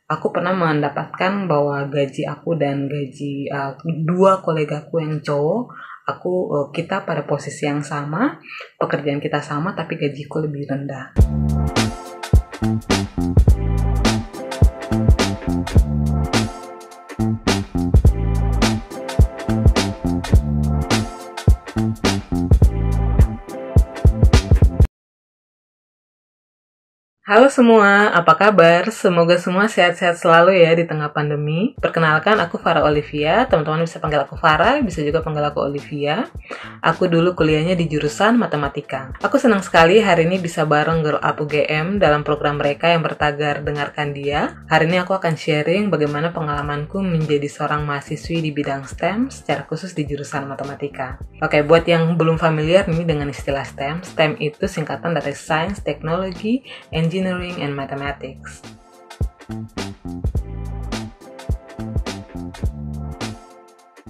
Aku pernah mendapatkan bahwa gaji aku dan gaji dua kolegaku yang cowok, kita pada posisi yang sama, pekerjaan kita sama, tapi gajiku lebih rendah. Halo semua, apa kabar? Semoga semua sehat-sehat selalu ya di tengah pandemi. Perkenalkan, aku Farah Olivia. Teman-teman bisa panggil aku Farah, bisa juga panggil aku Olivia. Aku dulu kuliahnya di jurusan matematika. Aku senang sekali hari ini bisa bareng Girl Up UGM dalam program mereka yang bertagar Dengarkan Dia. Hari ini aku akan sharing bagaimana pengalamanku menjadi seorang mahasiswi di bidang STEM, secara khusus di jurusan matematika. Oke, buat yang belum familiar nih dengan istilah STEM, STEM itu singkatan dari Science, Technology, Engineering and Mathematics.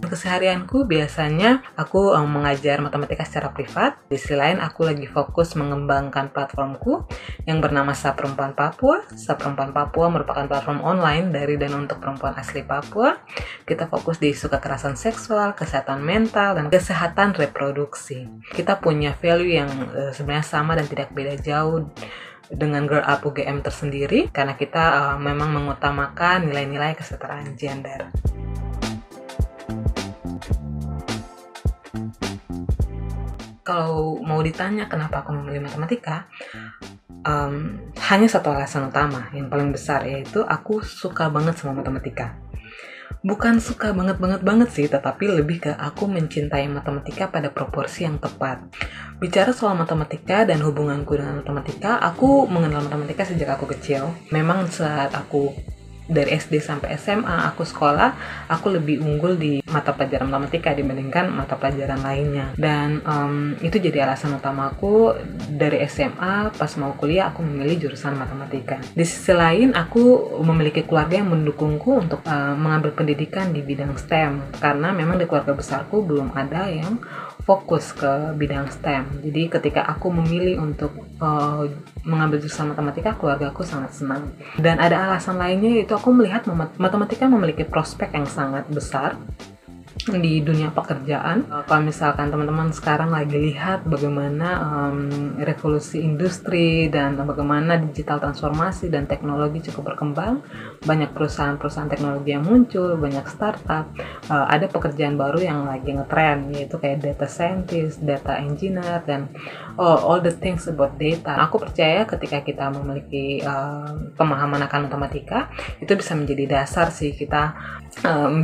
Keseharianku biasanya aku mengajar matematika secara privat. Di sisi lain aku lagi fokus mengembangkan platformku yang bernama Sapa Perempuan Papua. Sapa Perempuan Papua merupakan platform online dari dan untuk perempuan asli Papua. Kita fokus di isu kekerasan seksual, kesehatan mental, dan kesehatan reproduksi. Kita punya value yang sebenarnya sama dan tidak beda jauh dengan Girl Up UGM tersendiri, karena kita memang mengutamakan nilai-nilai kesetaraan gender. Kalau mau ditanya kenapa aku memilih matematika, hanya satu alasan utama yang paling besar, yaitu aku suka banget sama matematika. Bukan suka banget sih, tetapi lebih ke aku mencintai matematika pada proporsi yang tepat. Bicara soal matematika dan hubunganku dengan matematika, aku mengenal matematika sejak aku kecil. Memang saat aku dari SD sampai SMA aku sekolah, aku lebih unggul di mata pelajaran matematika dibandingkan mata pelajaran lainnya. Dan itu jadi alasan utamaku dari SMA pas mau kuliah aku memilih jurusan matematika. Di sisi lain aku memiliki keluarga yang mendukungku untuk mengambil pendidikan di bidang STEM, karena memang di keluarga besarku belum ada yang fokus ke bidang STEM. Jadi ketika aku memilih untuk mengambil jurusan matematika, keluarga aku sangat senang. Dan ada alasan lainnya, yaitu aku melihat matematika memiliki prospek yang sangat besar di dunia pekerjaan. Kalau misalkan teman-teman sekarang lagi lihat bagaimana revolusi industri dan bagaimana digital transformasi dan teknologi cukup berkembang, banyak perusahaan-perusahaan teknologi yang muncul, banyak startup, ada pekerjaan baru yang lagi ngetren, yaitu kayak data scientist, data engineer, dan all the things about data. Aku percaya ketika kita memiliki pemahaman akan matematika, itu bisa menjadi dasar sih kita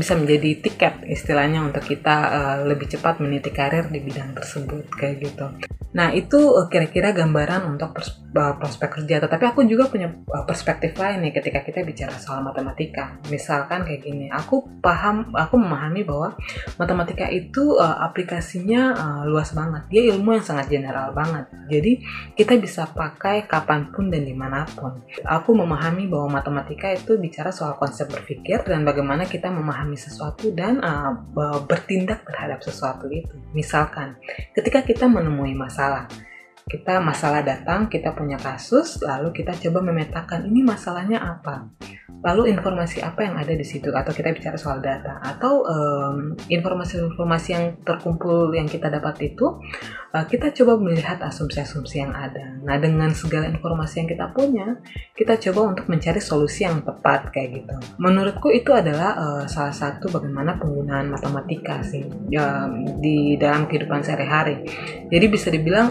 bisa menjadi tiket istilahnya untuk kita lebih cepat meniti karir di bidang tersebut, kayak gitu. Nah, itu kira-kira gambaran untuk prospek kerja. Tetapi aku juga punya perspektif lain nih ketika kita bicara soal matematika. Misalkan kayak gini, aku memahami bahwa matematika itu aplikasinya luas banget. Dia ilmu yang sangat general banget. Jadi kita bisa pakai kapanpun dan dimanapun. Aku memahami bahwa matematika itu bicara soal konsep berpikir dan bagaimana kita memahami sesuatu dan bertindak terhadap sesuatu itu. Misalkan ketika kita menemui masalah datang, kita punya kasus, lalu kita coba memetakan ini masalahnya apa, lalu informasi apa yang ada di situ, atau kita bicara soal data, atau informasi-informasi yang terkumpul yang kita dapat itu, kita coba melihat asumsi-asumsi yang ada. Nah, dengan segala informasi yang kita punya, kita coba untuk mencari solusi yang tepat, kayak gitu. Menurutku itu adalah salah satu bagaimana penggunaan matematika sih di dalam kehidupan sehari-hari. Jadi bisa dibilang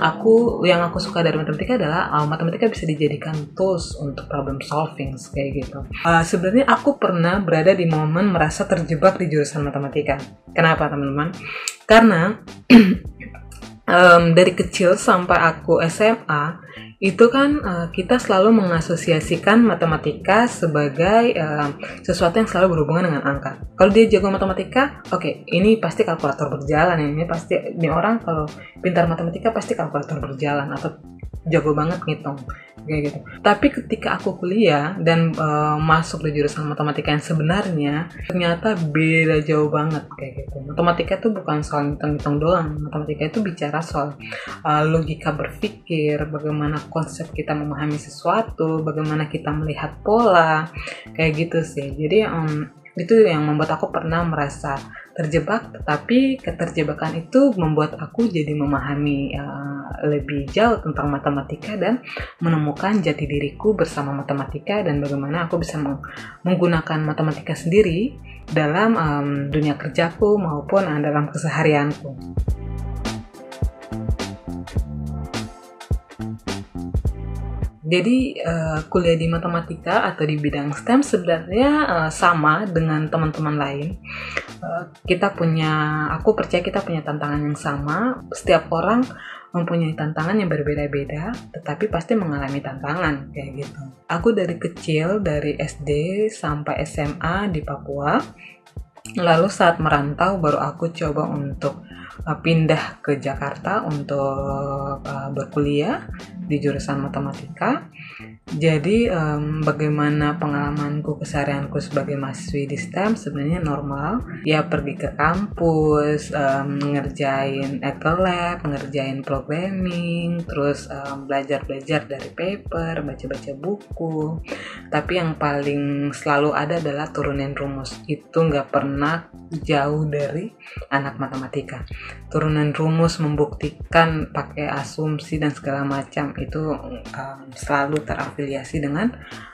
yang aku suka dari matematika adalah matematika bisa dijadikan tools untuk problem solving, kayak gitu. Sebenarnya aku pernah berada di momen merasa terjebak di jurusan matematika. Kenapa, teman-teman? Karena dari kecil sampai aku SMA itu kan kita selalu mengasosiasikan matematika sebagai sesuatu yang selalu berhubungan dengan angka. Kalau dia jago matematika, oke, ini pasti kalkulator berjalan, ini orang kalau pintar matematika pasti kalkulator berjalan, atau jago banget ngitung kayak gitu. Tapi ketika aku kuliah dan masuk di jurusan matematika yang sebenarnya, ternyata beda jauh banget kayak gitu. Matematika itu bukan soal ngitung-ngitung doang. Matematika itu bicara soal logika berpikir, bagaimana konsep kita memahami sesuatu, bagaimana kita melihat pola, kayak gitu sih. Jadi itu yang membuat aku pernah merasa terjebak, tetapi keterjebakan itu membuat aku jadi memahami lebih jauh tentang matematika dan menemukan jati diriku bersama matematika, dan bagaimana aku bisa menggunakan matematika sendiri dalam dunia kerjaku maupun dalam keseharianku. Jadi kuliah di matematika atau di bidang STEM sebenarnya sama dengan teman-teman lain. Aku percaya kita punya tantangan yang sama. Setiap orang mempunyai tantangan yang berbeda-beda, tetapi pasti mengalami tantangan kayak gitu. Aku dari kecil, dari SD sampai SMA di Papua. Lalu saat merantau baru aku coba untuk pindah ke Jakarta untuk berkuliah di jurusan matematika. Jadi bagaimana pengalamanku, keseharianku sebagai mahasiswi di STEM sebenarnya normal. Ya pergi ke kampus, ngerjain lab, ngerjain programming, terus belajar-belajar dari paper, baca-baca buku. Tapi yang paling selalu ada adalah turunin rumus. Itu nggak pernah jauh dari anak matematika. Turunan rumus, membuktikan pakai asumsi dan segala macam itu selalu terafiliasi dengan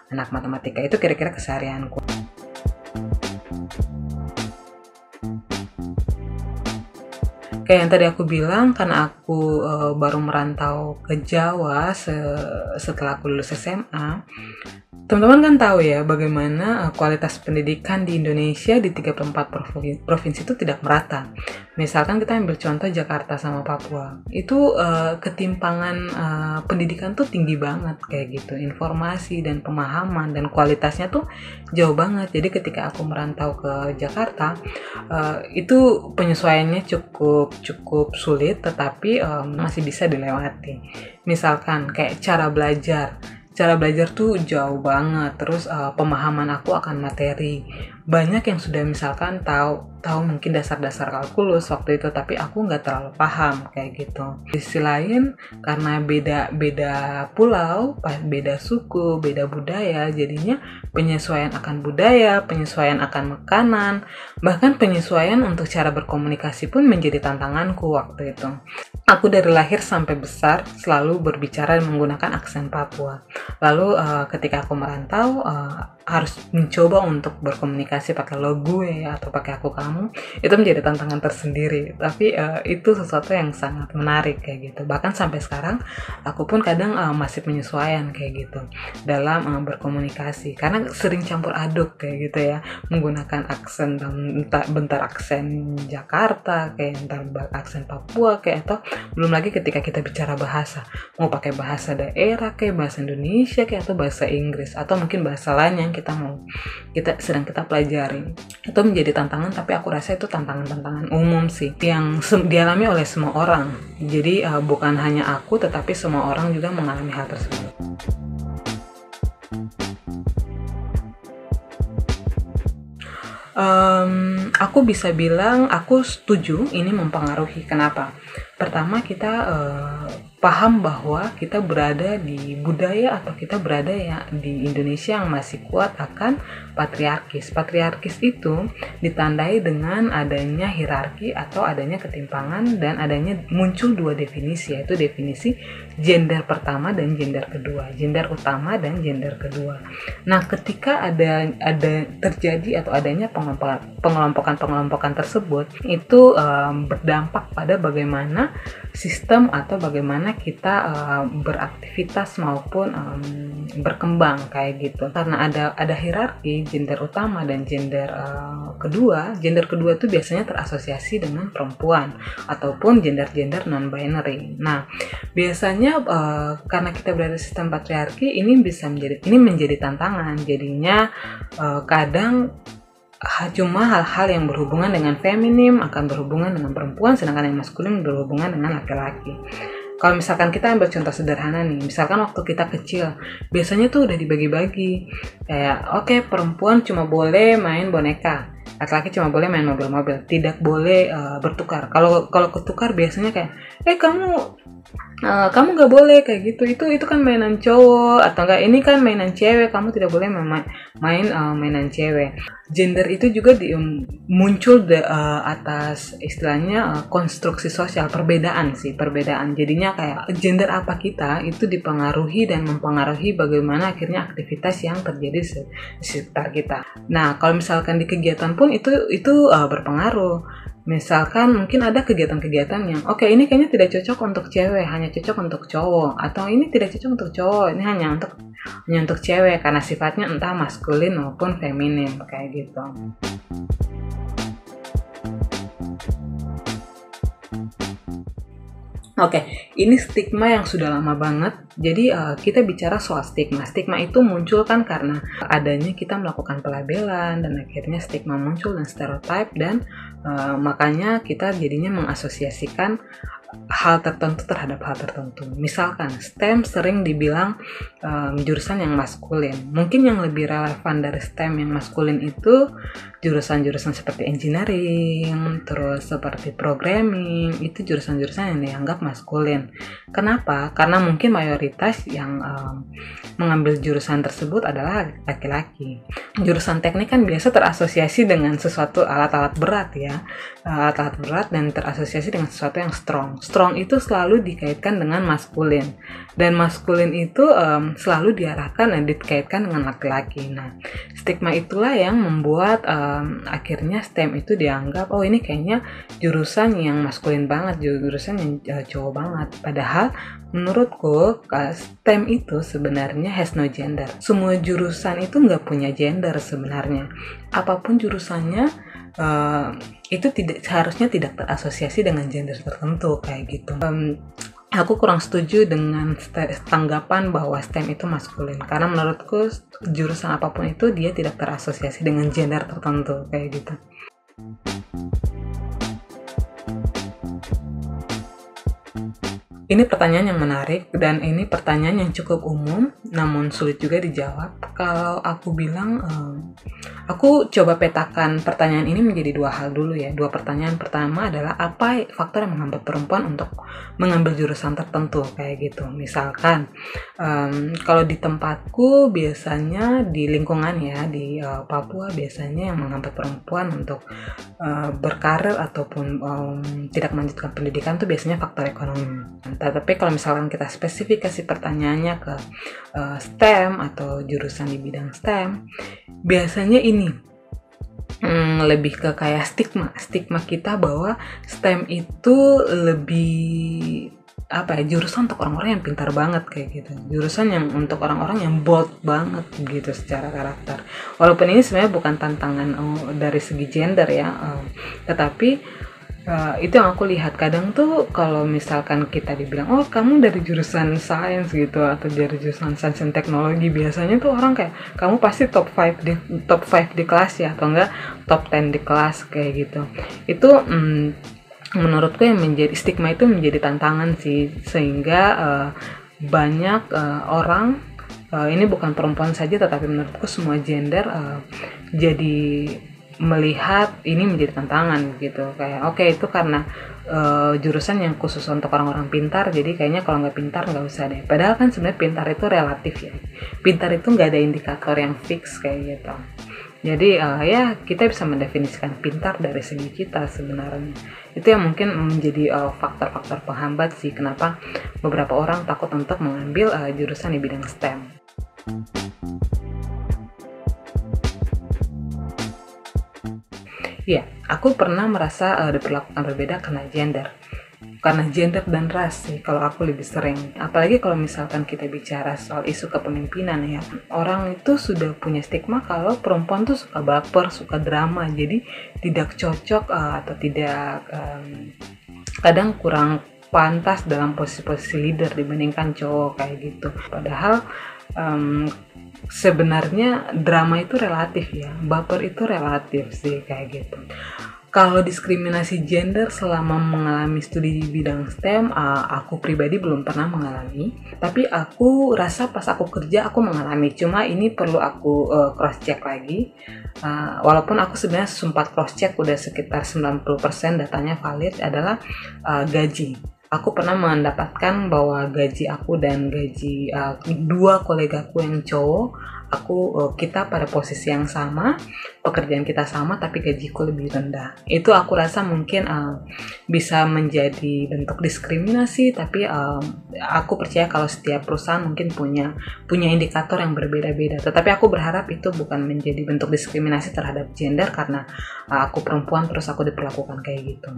anak matematika. Itu kira-kira keseharianku. Kayak yang tadi aku bilang, karena aku baru merantau ke Jawa setelah aku lulus SMA. Teman-teman kan tahu ya bagaimana kualitas pendidikan di Indonesia di 34 provinsi itu tidak merata. Misalkan kita ambil contoh Jakarta sama Papua, itu ketimpangan pendidikan tuh tinggi banget kayak gitu. Informasi dan pemahaman dan kualitasnya tuh jauh banget. Jadi ketika aku merantau ke Jakarta, itu penyesuaiannya cukup sulit, tetapi masih bisa dilewati. Misalkan kayak cara belajar tuh jauh banget. Terus pemahaman aku akan materi, banyak yang sudah misalkan tahu mungkin dasar-dasar kalkulus waktu itu, tapi aku nggak terlalu paham kayak gitu. Di sisi lain, karena beda pulau, beda suku, beda budaya, jadinya penyesuaian akan budaya, penyesuaian akan makanan, bahkan penyesuaian untuk cara berkomunikasi pun menjadi tantanganku waktu itu. Aku dari lahir sampai besar selalu berbicara menggunakan aksen Papua. Lalu ketika aku merantau, harus mencoba untuk berkomunikasi pakai lo gue atau pakai aku kamu, itu menjadi tantangan tersendiri. Tapi itu sesuatu yang sangat menarik kayak gitu. Bahkan sampai sekarang aku pun kadang masih penyesuaian kayak gitu dalam berkomunikasi, karena sering campur aduk kayak gitu ya, menggunakan aksen, bentar aksen Jakarta, kayak bentar aksen Papua, kayak atau belum lagi ketika kita bicara bahasa, mau pakai bahasa daerah kayak bahasa Indonesia kayak atau bahasa Inggris atau mungkin bahasa lain yang sedang kita pelajari. Itu menjadi tantangan, tapi aku rasa itu tantangan umum sih yang dialami oleh semua orang. Jadi bukan hanya aku, tetapi semua orang juga mengalami hal tersebut. Aku bisa bilang aku setuju ini mempengaruhi. Kenapa? Pertama, kita paham bahwa kita berada di budaya atau kita berada ya di Indonesia yang masih kuat akan patriarkis. Patriarkis itu ditandai dengan adanya hierarki atau adanya ketimpangan dan adanya muncul dua definisi, yaitu definisi gender pertama dan gender kedua, gender utama dan gender kedua. Nah, ketika ada terjadi atau adanya pengelompokan tersebut, itu berdampak pada bagaimana sistem atau bagaimana kita beraktivitas maupun berkembang kayak gitu. Karena ada hierarki gender utama dan gender kedua. Gender kedua itu biasanya terasosiasi dengan perempuan ataupun gender non-binary. Nah, biasanya karena kita berada di sistem patriarki, ini menjadi tantangan. Jadinya kadang cuma hal-hal yang berhubungan dengan feminim akan berhubungan dengan perempuan, sedangkan yang maskulin berhubungan dengan laki-laki. Kalau misalkan kita ambil contoh sederhana nih, misalkan waktu kita kecil, biasanya tuh udah dibagi-bagi. Kayak, oke, perempuan cuma boleh main boneka, laki-laki cuma boleh main mobil-mobil, tidak boleh bertukar. Kalau ketukar biasanya kayak, kamu nggak boleh kayak gitu, itu kan mainan cowok, atau enggak ini kan mainan cewek, kamu tidak boleh main mainan cewek. Gender itu juga muncul atas istilahnya konstruksi sosial, perbedaan. Jadinya kayak gender apa kita itu dipengaruhi dan mempengaruhi bagaimana akhirnya aktivitas yang terjadi di sekitar kita. Nah, kalau misalkan di kegiatan pun itu berpengaruh. Misalkan mungkin ada kegiatan-kegiatan yang ini kayaknya tidak cocok untuk cewek, hanya cocok untuk cowok, atau ini tidak cocok untuk cowok, ini hanya untuk cewek karena sifatnya entah maskulin maupun feminin kayak gitu. Ini stigma yang sudah lama banget. Jadi kita bicara soal stigma. Stigma itu muncul kan karena adanya kita melakukan pelabelan dan akhirnya stigma muncul dan stereotip, dan makanya kita jadinya mengasosiasikan hal tertentu terhadap hal tertentu. Misalkan STEM sering dibilang jurusan yang maskulin. Mungkin yang lebih relevan dari STEM yang maskulin itu jurusan-jurusan seperti engineering, terus seperti programming, itu jurusan-jurusan yang dianggap maskulin. Kenapa? Karena mungkin mayoritas yang mengambil jurusan tersebut adalah laki-laki. Jurusan teknik kan biasa terasosiasi dengan sesuatu alat-alat berat ya, alat-alat berat, dan terasosiasi dengan sesuatu yang strong. Strong itu selalu dikaitkan dengan maskulin, dan maskulin itu selalu diarahkan dan dikaitkan dengan laki-laki. Nah, stigma itulah yang membuat akhirnya STEM itu dianggap ini kayaknya jurusan yang maskulin banget, jurusan yang cowok banget. Padahal menurutku STEM itu sebenarnya has no gender. Semua jurusan itu nggak punya gender sebenarnya. Apapun jurusannya itu seharusnya tidak terasosiasi dengan gender tertentu kayak gitu. Aku kurang setuju dengan tanggapan bahwa STEM itu maskulin, karena menurutku jurusan apapun itu dia tidak terasosiasi dengan gender tertentu kayak gitu. Ini pertanyaan yang menarik, dan ini pertanyaan yang cukup umum namun sulit juga dijawab. Kalau aku bilang, aku coba petakan pertanyaan ini menjadi dua hal dulu ya. Dua pertanyaan. Pertama adalah apa faktor yang menghambat perempuan untuk mengambil jurusan tertentu kayak gitu. Misalkan kalau di tempatku biasanya di lingkungan ya, di Papua biasanya yang menghambat perempuan untuk berkarir ataupun tidak melanjutkan pendidikan tuh biasanya faktor ekonomi. Tapi kalau misalkan kita spesifikasi pertanyaannya ke STEM atau jurusan di bidang STEM, biasanya ini lebih ke kayak stigma kita bahwa STEM itu lebih jurusan untuk orang-orang yang pintar banget kayak gitu, jurusan yang untuk orang-orang yang bold banget gitu secara karakter. Walaupun ini sebenarnya bukan tantangan dari segi gender ya, tetapi itu yang aku lihat. Kadang tuh kalau misalkan kita dibilang kamu dari jurusan sains gitu atau dari jurusan sains dan teknologi, biasanya tuh orang kayak kamu pasti top 5 di kelas ya, atau enggak top 10 di kelas kayak gitu. Itu menurutku yang menjadi stigma itu menjadi tantangan sih, sehingga banyak orang, ini bukan perempuan saja tetapi menurutku semua gender jadi melihat ini menjadi tantangan gitu. Kayak itu karena jurusan yang khusus untuk orang-orang pintar, jadi kayaknya kalau nggak pintar nggak usah deh. Padahal kan sebenarnya pintar itu relatif ya, pintar itu nggak ada indikator yang fix kayak gitu. Jadi kita bisa mendefinisikan pintar dari segi kita sebenarnya. Itu yang mungkin menjadi faktor-faktor penghambat sih kenapa beberapa orang takut untuk mengambil jurusan di bidang STEM. Iya, aku pernah merasa diperlakukan berbeda karena gender dan ras sih kalau aku lebih sering. Apalagi kalau misalkan kita bicara soal isu kepemimpinan ya, orang itu sudah punya stigma kalau perempuan tuh suka baper, suka drama, jadi tidak cocok atau tidak kadang kurang pantas dalam posisi-posisi leader dibandingkan cowok kayak gitu. Padahal sebenarnya drama itu relatif ya, baper itu relatif sih kayak gitu. Kalau diskriminasi gender selama mengalami studi di bidang STEM, aku pribadi belum pernah mengalami. Tapi aku rasa pas aku kerja aku mengalami. Cuma ini perlu aku cross check lagi. Walaupun aku sebenarnya sempat cross check udah sekitar 90% datanya valid adalah gaji. Aku pernah mendapatkan bahwa gaji aku dan gaji dua kolegaku yang cowok, kita pada posisi yang sama, pekerjaan kita sama, tapi gajiku lebih rendah. Itu aku rasa mungkin bisa menjadi bentuk diskriminasi, tapi aku percaya kalau setiap perusahaan mungkin punya indikator yang berbeda-beda. Tetapi aku berharap itu bukan menjadi bentuk diskriminasi terhadap gender karena aku perempuan terus aku diperlakukan kayak gitu.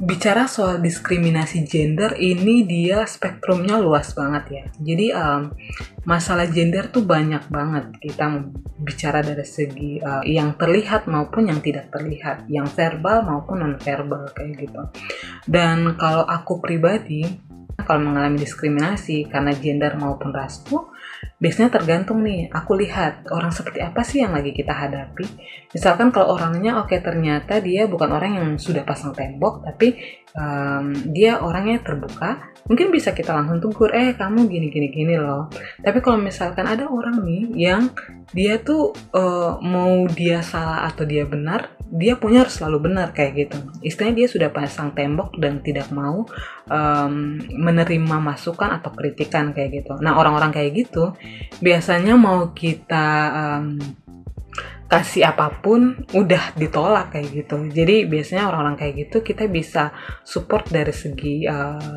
Bicara soal diskriminasi gender, ini dia spektrumnya luas banget ya. Jadi masalah gender tuh banyak banget. Kita bicara dari segi yang terlihat maupun yang tidak terlihat, yang verbal maupun non-verbal kayak gitu. Dan kalau aku pribadi, kalau mengalami diskriminasi karena gender maupun rasku, biasanya tergantung nih, aku lihat orang seperti apa sih yang lagi kita hadapi. Misalkan kalau orangnya ternyata dia bukan orang yang sudah pasang tembok, tapi dia orangnya terbuka, mungkin bisa kita langsung tegur, kamu gini loh. Tapi kalau misalkan ada orang nih yang dia tuh mau dia salah atau dia benar, dia punya harus selalu benar kayak gitu. Istilahnya dia sudah pasang tembok dan tidak mau menerima masukan atau kritikan kayak gitu. Nah, orang-orang kayak gitu biasanya mau kita kasih apapun udah ditolak kayak gitu. Jadi biasanya orang-orang kayak gitu kita bisa support dari segi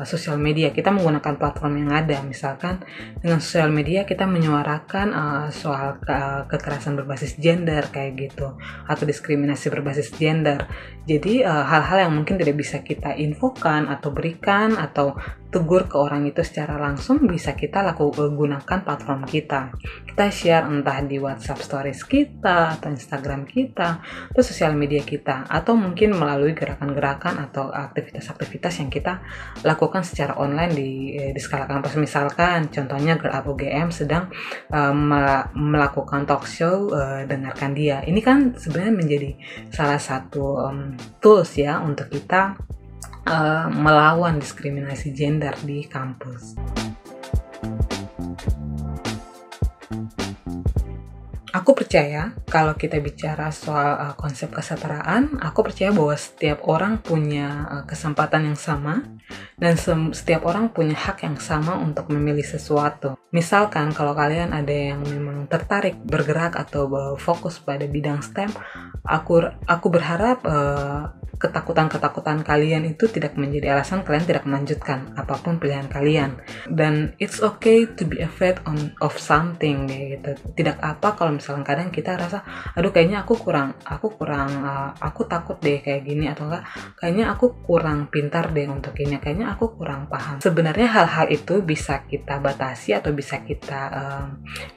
sosial media. Kita menggunakan platform yang ada. Misalkan dengan sosial media kita menyuarakan soal kekerasan berbasis gender kayak gitu, atau diskriminasi berbasis gender. Jadi hal-hal yang mungkin tidak bisa kita infokan atau berikan atau tegur ke orang itu secara langsung, bisa kita gunakan platform kita. Kita share entah di WhatsApp stories kita atau Instagram kita, atau sosial media kita, atau mungkin melalui gerakan-gerakan atau aktivitas-aktivitas yang kita lakukan secara online di skala kampus. Misalkan contohnya Girl Up UGM sedang melakukan talk show, dengarkan dia. Ini kan sebenarnya menjadi salah satu tools ya untuk kita melawan diskriminasi gender di kampus. Aku percaya kalau kita bicara soal konsep kesetaraan, aku percaya bahwa setiap orang punya kesempatan yang sama dan setiap orang punya hak yang sama untuk memilih sesuatu. Misalkan kalau kalian ada yang memang tertarik bergerak atau fokus pada bidang STEM, aku berharap ketakutan-ketakutan kalian itu tidak menjadi alasan kalian tidak melanjutkan apapun pilihan kalian. Dan it's okay to be afraid of something gitu. Tidak apa kalau misalkan kadang kita rasa, aduh kayaknya aku takut deh kayak gini, atau enggak kayaknya aku kurang pintar deh untuk ini, kayaknya aku kurang paham. Sebenarnya hal-hal itu bisa kita batasi atau bisa kita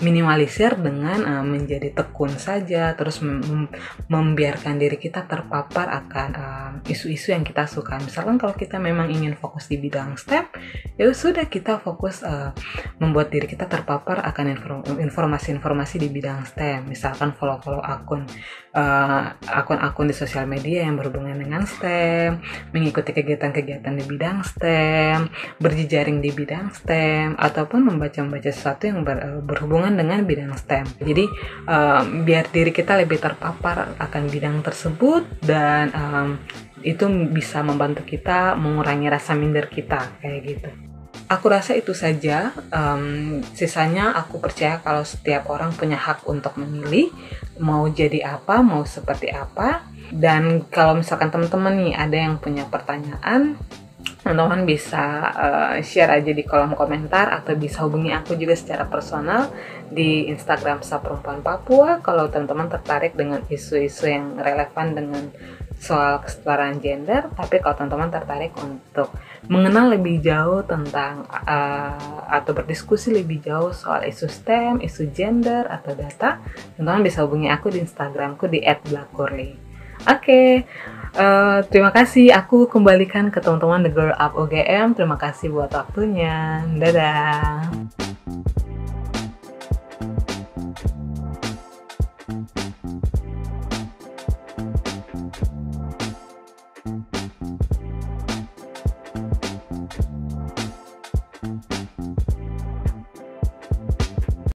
minimalisir dengan menjadi tekun saja, terus membiarkan diri kita terpapar akan isu-isu yang kita suka. Misalkan kalau kita memang ingin fokus di bidang STEM, ya sudah kita fokus membuat diri kita terpapar akan informasi-informasi di bidang STEM. Misalkan follow akun-akun di sosial media yang berhubungan dengan STEM, mengikuti kegiatan-kegiatan di bidang STEM, berjejaring di bidang STEM, ataupun membaca sesuatu yang berhubungan dengan bidang STEM. Jadi biar diri kita lebih terpapar akan bidang tersebut, dan itu bisa membantu kita mengurangi rasa minder kita kayak gitu. Aku rasa itu saja. Sisanya aku percaya kalau setiap orang punya hak untuk memilih mau jadi apa, mau seperti apa. Dan kalau misalkan teman-teman nih ada yang punya pertanyaan, teman-teman bisa share aja di kolom komentar, atau bisa hubungi aku juga secara personal di Instagram Saperempuan Papua kalau teman-teman tertarik dengan isu-isu yang relevan dengan soal kesetaraan gender. Tapi kalau teman-teman tertarik untuk mengenal lebih jauh tentang atau berdiskusi lebih jauh soal isu STEM, isu gender atau data, teman-teman bisa hubungi aku di Instagramku di @blackcorley. Oke. Terima kasih, aku kembalikan ke teman-teman The Girl Up UGM. Terima kasih buat waktunya. Dadah.